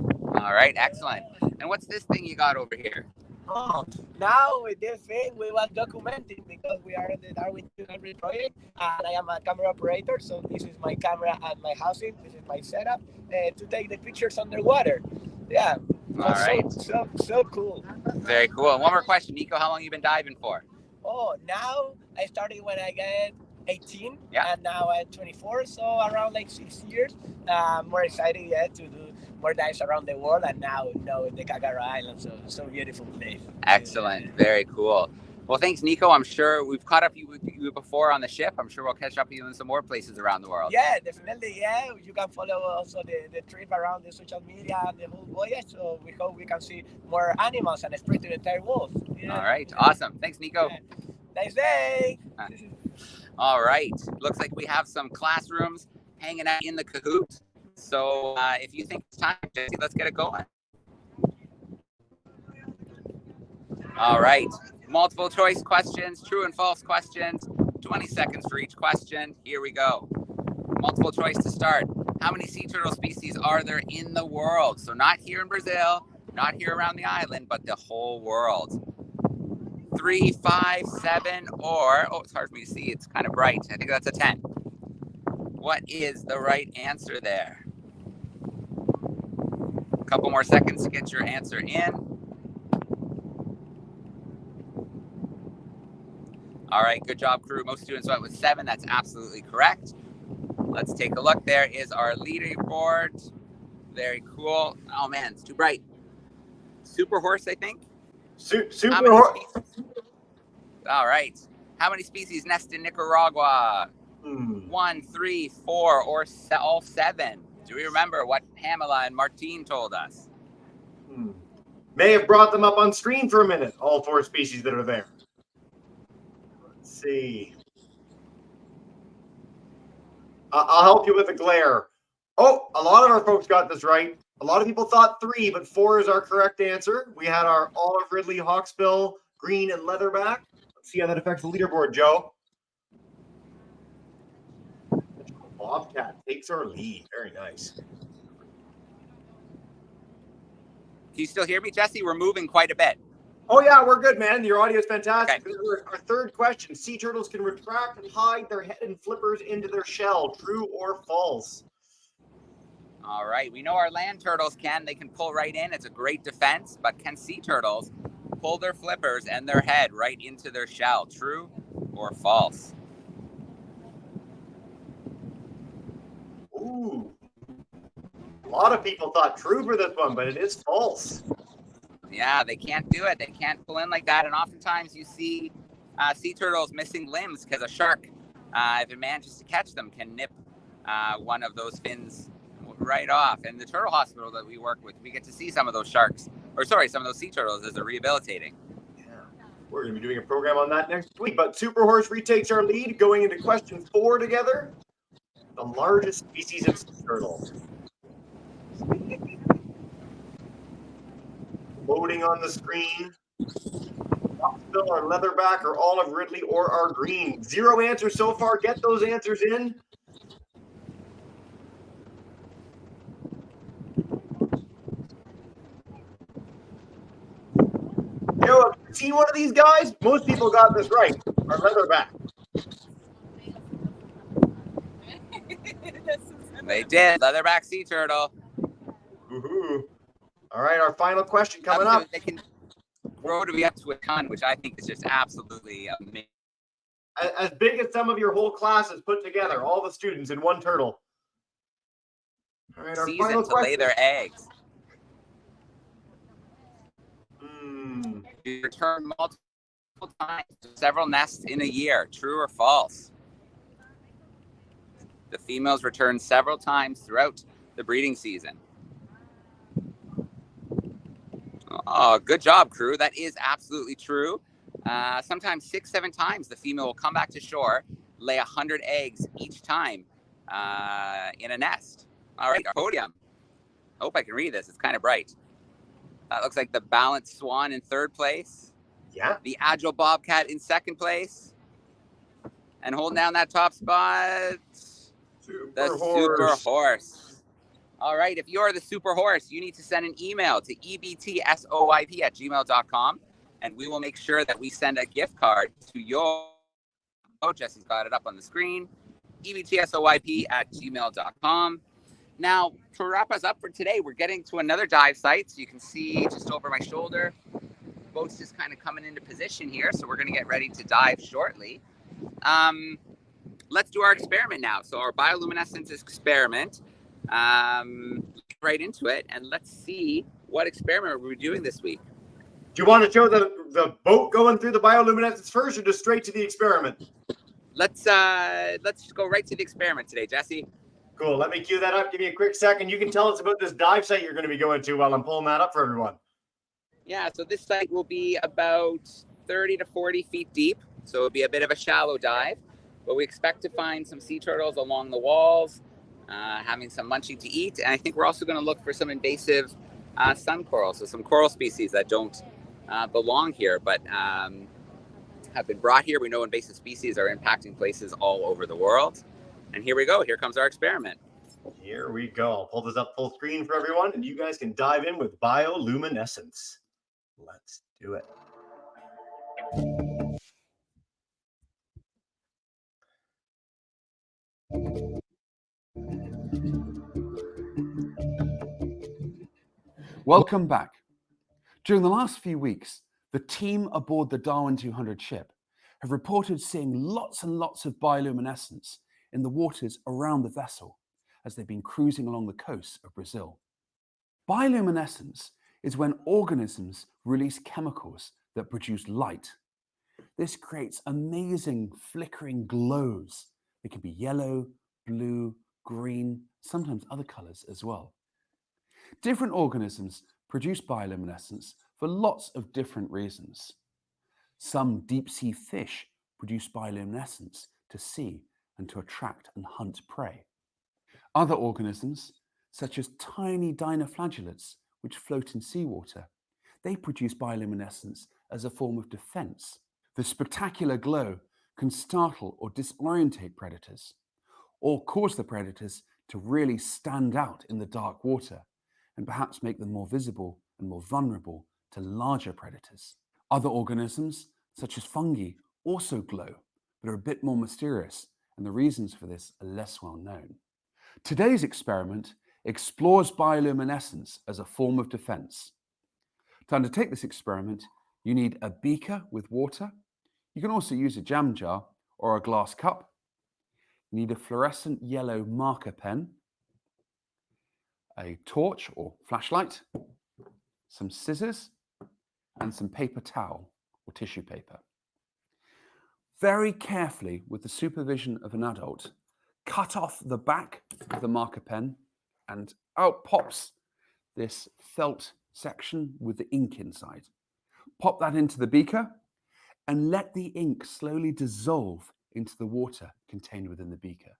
A: All right, excellent. And what's this thing you got over here?
L: Oh, now with this thing, we was documenting because we are in the DARWIN200 project, and I am a camera operator. So this is my camera at my housing. This is my setup to take the pictures underwater. Yeah.
A: All right.
L: So cool.
A: Very cool. And one more question, Nico. How long have you been diving for?
L: Oh, now I started when I got 18,
A: yeah,
L: and now I'm 24, so around like 6 years. More excited yet to do more dives around the world, and now the Cagarra Island, so beautiful place.
A: Excellent, very cool. Well, thanks, Nico. I'm sure we've caught up with you before on the ship. I'm sure we'll catch up with you in some more places around the world.
L: Yeah, definitely. Yeah, you can follow also the trip around the social media and the whole voyage. So we hope we can see more animals and explore the entire world. Yeah.
A: All right, awesome. Thanks, Nico.
L: Yeah. Nice day.
A: All right, looks like we have some classrooms hanging out in the Kahoot. So if you think it's time, Jesse, let's get it going. All right, multiple choice questions, true and false questions, 20 seconds for each question. Here we go. Multiple choice to start. How many sea turtle species are there in the world? So not here in Brazil, not here around the island, but the whole world. 3, 5, 7, or, oh, it's hard for me to see. It's kind of bright. I think that's a 10. What is the right answer there? A couple more seconds to get your answer in. All right, good job, crew. Most students went with 7. That's absolutely correct. Let's take a look. There is our leaderboard. Very cool. Oh, man, it's too bright. Super horse, I think.
F: Super horse.
A: All right. How many species nest in Nicaragua? 1, 3, 4, or all 7? Do we remember what Pamela and Martine told us?
F: May have brought them up on screen for a minute, all 4 species that are there. Let's see. I'll help you with a glare. Oh, a lot of our folks got this right. A lot of people thought 3, but 4 is our correct answer. We had our olive ridley, hawksbill, green, and leatherback. Let's see how that affects the leaderboard, Joe. Bobcat takes our lead. Very nice.
A: Can you still hear me, Jesse? We're moving quite a bit.
F: Oh, yeah, we're good, man. Your audio is fantastic.
A: Okay.
F: This is our third question. Sea turtles can retract and hide their head and flippers into their shell. True or false?
A: All right. We know our land turtles can. They can pull right in. It's a great defense. But can sea turtles pull their flippers and their head right into their shell? True or false?
F: Ooh. A lot of people thought true for this one, but it is false.
A: Yeah, they can't do it. They can't pull in like that. And oftentimes you see sea turtles missing limbs because a shark, if it manages to catch them, can nip one of those fins right off. And the turtle hospital that we work with, we get to see some of those sharks, or sorry, some of those sea turtles as they're rehabilitating.
F: Yeah, we're going to be doing a program on that next week. But Super Horse retakes our lead going into question 4 together. The largest species of sea turtle. Loading on the screen. Hawksbill or leatherback or olive ridley or our green. 0 answers so far. Get those answers in. Yo, have you seen one of these guys? Most people got this right. Our leatherback.
A: They did. Leatherback sea turtle.
F: Woohoo. All right, our final question coming up.
A: They can grow to be up to a ton, which I think is just absolutely amazing.
F: As big as some of your whole classes put together, all the students in one turtle. All right, our final
A: Season to lay their eggs. You return multiple times to several nests in a year. True or false? The females return several times throughout the breeding season. Oh, good job, crew. That is absolutely true. Sometimes 6-7 times the female will come back to shore, lay 100 eggs each time in a nest. All right, our podium. Hope I can read this. It's kind of bright. That looks like the balanced swan in 3rd place.
F: Yeah.
A: The agile bobcat in 2nd place. And holding down that top spot, the super horse. All right, if you're the super horse, you need to send an email to ebtsoyp@gmail.com, and we will make sure that we send a gift card to your... Oh, Jesse's got it up on the screen. ebtsoyp@gmail.com. Now, to wrap us up for today, we're getting to another dive site. So you can see just over my shoulder, the boat's just kind of coming into position here. So we're going to get ready to dive shortly. Let's do our experiment now. So our bioluminescence experiment, right into it. And let's see what experiment we're doing this week.
F: Do you want to show the boat going through the bioluminescence first or just straight to the experiment?
A: Let's just go right to the experiment today, Jesse.
F: Cool. Let me cue that up. Give me a quick second. You can tell us about this dive site you're going to be going to while I'm pulling that up for everyone.
A: Yeah, so this site will be about 30 to 40 feet deep. So it'll be a bit of a shallow dive. But we expect to find some sea turtles along the walls, having some munching to eat. And I think we're also going to look for some invasive sun coral. So some coral species that don't belong here, but have been brought here. We know invasive species are impacting places all over the world. And here we go. Here comes our experiment.
F: Here we go. I'll pull this up full screen for everyone, and you guys can dive in with bioluminescence. Let's do it.
B: Welcome back. During the last few weeks, the team aboard the DARWIN200 ship have reported seeing lots and lots of bioluminescence in the waters around the vessel as they've been cruising along the coast of Brazil. Bioluminescence is when organisms release chemicals that produce light. This creates amazing flickering glows. They can be yellow, blue, green, sometimes other colors as well. Different organisms produce bioluminescence for lots of different reasons. Some deep-sea fish produce bioluminescence to see and to attract and hunt prey. Other organisms, such as tiny dinoflagellates, which float in seawater, they produce bioluminescence as a form of defense. The spectacular glow can startle or disorientate predators, or cause the predators to really stand out in the dark water and perhaps make them more visible and more vulnerable to larger predators. Other organisms, such as fungi, also glow, but are a bit more mysterious, and the reasons for this are less well known. Today's experiment explores bioluminescence as a form of defense. To undertake this experiment, you need a beaker with water. You can also use a jam jar or a glass cup. You need a fluorescent yellow marker pen, a torch or flashlight, some scissors, and some paper towel or tissue paper. Very carefully, with the supervision of an adult, cut off the back of the marker pen, and out pops this felt section with the ink inside. Pop that into the beaker and let the ink slowly dissolve into the water contained within the beaker.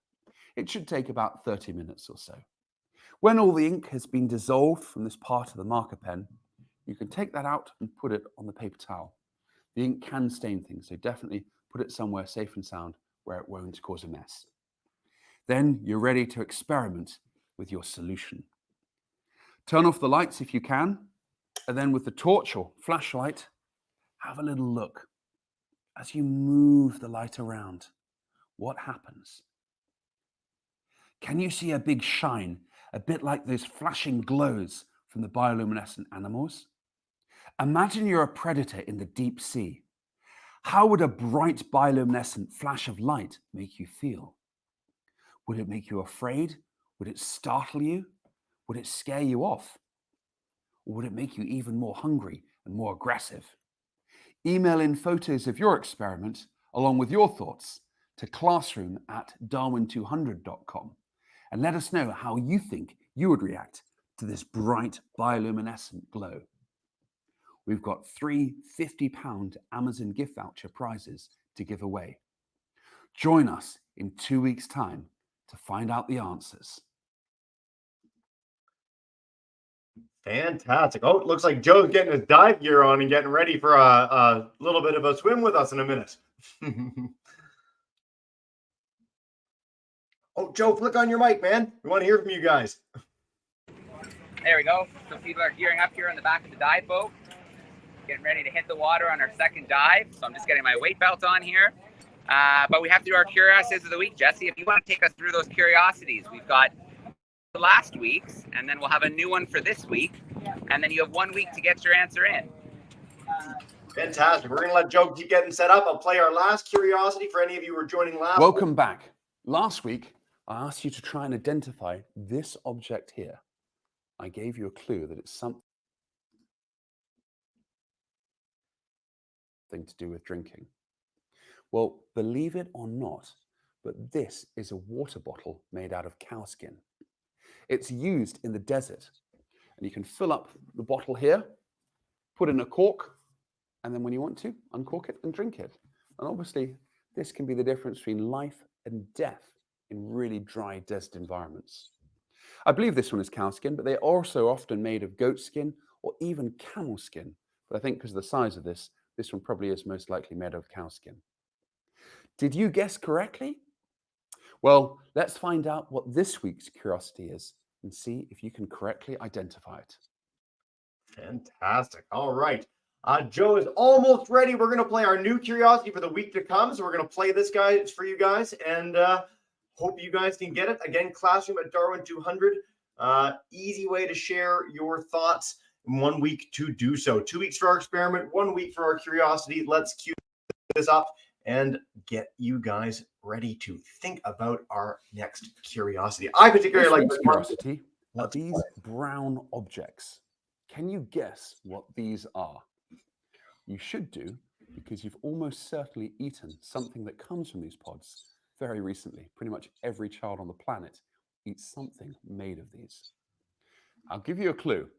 B: It should take about 30 minutes or so. When all the ink has been dissolved from this part of the marker pen, you can take that out and put it on the paper towel. The ink can stain things, so definitely put it somewhere safe and sound where it won't cause a mess. Then you're ready to experiment with your solution. Turn off the lights if you can, and then with the torch or flashlight, have a little look. As you move the light around, what happens? Can you see a big shine, a bit like those flashing glows from the bioluminescent animals? Imagine you're a predator in the deep sea. How would a bright bioluminescent flash of light make you feel? Would it make you afraid? Would it startle you? Would it scare you off? Or would it make you even more hungry and more aggressive? Email in photos of your experiment along with your thoughts to classroom@darwin200.com and let us know how you think you would react to this bright bioluminescent glow. We've got 3 £50 Amazon gift voucher prizes to give away. Join us in 2 weeks' time to find out the answers.
F: Fantastic. Oh, it looks like Joe's getting his dive gear on and getting ready for a little bit of a swim with us in a minute. Oh, Joe, flick on your mic, man. We want to hear from you guys.
A: There we go. So people are gearing up here on the back of the dive boat, getting ready to hit the water on our second dive. So I'm just getting my weight belt on here. But we have to do our curiosities of the week. Jesse, if you want to take us through those curiosities, we've got last week's, and then we'll have a new one for this week. And then you have 1 week to get your answer in.
F: Fantastic. We're going to let Joe keep getting set up. I'll play our last curiosity for any of you who were joining last week.
B: Welcome back. Last week, I asked you to try and identify this object here. I gave you a clue that it's something to do with drinking. Well, believe it or not, but this is a water bottle made out of cow skin. It's used in the desert, and you can fill up the bottle here, put in a cork, and then when you want to, uncork it and drink it. And obviously, this can be the difference between life and death in really dry desert environments. I believe this one is cow skin, but they're also often made of goat skin or even camel skin. But I think because of the size of this one probably is most likely made of cow skin. Did you guess correctly? Well, let's find out what this week's curiosity is and see if you can correctly identify it.
F: Fantastic. All right. Joe is almost ready. We're going to play our new curiosity for the week to come. So we're going to play this guy for you guys and hope you guys can get it. Again, classroom@Darwin200. Easy way to share your thoughts in 1 week to do so. 2 weeks for our experiment, 1 week for our curiosity. Let's cue this up and get you guys ready to think about our next curiosity. I particularly like this
B: curiosity. These brown objects. Can you guess what these are? You should do, because you've almost certainly eaten something that comes from these pods very recently. Pretty much every child on the planet eats something made of these. I'll give you a clue.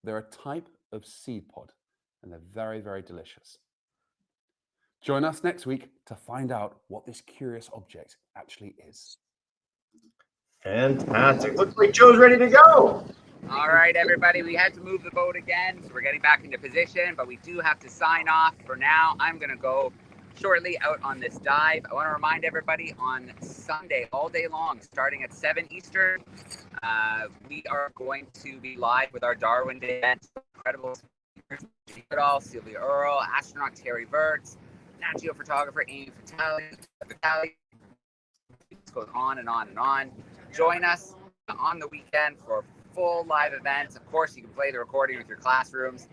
B: They're a type of seed pod, and they're very, very delicious. Join us next week to find out what this curious object actually is.
F: Fantastic. Looks like Joe's ready to go.
A: All right, everybody, we had to move the boat again, so we're getting back into position, but we do have to sign off for now. I'm going to go shortly out on this dive. I want to remind everybody on Sunday, all day long, starting at 7 Eastern, we are going to be live with our Darwin Day event. Incredible speakers, Sylvia Earle, astronaut Terry Virts, Nat Geo photographer Amy Vitale. It goes on and on and on. Join us on the weekend for full live events. Of course, you can play the recording with your classrooms.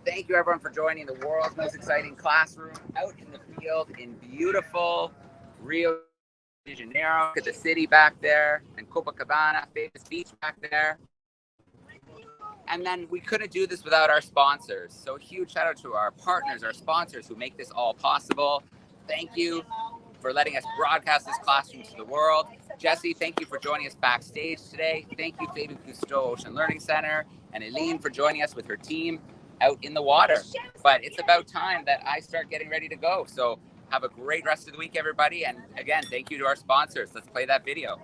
A: Thank you, everyone, for joining the world's most exciting classroom out in the field in beautiful Rio de Janeiro. Look at the city back there, and Copacabana, famous beach back there. And then we couldn't do this without our sponsors. So a huge shout out to our partners, our sponsors who make this all possible. Thank you for letting us broadcast this classroom to the world. Jesse, thank you for joining us backstage today. Thank you, Fabian Cousteau Ocean Learning Center, and Eileen for joining us with her team out in the water. But it's about time that I start getting ready to go. So have a great rest of the week, everybody. And again, thank you to our sponsors. Let's play that video.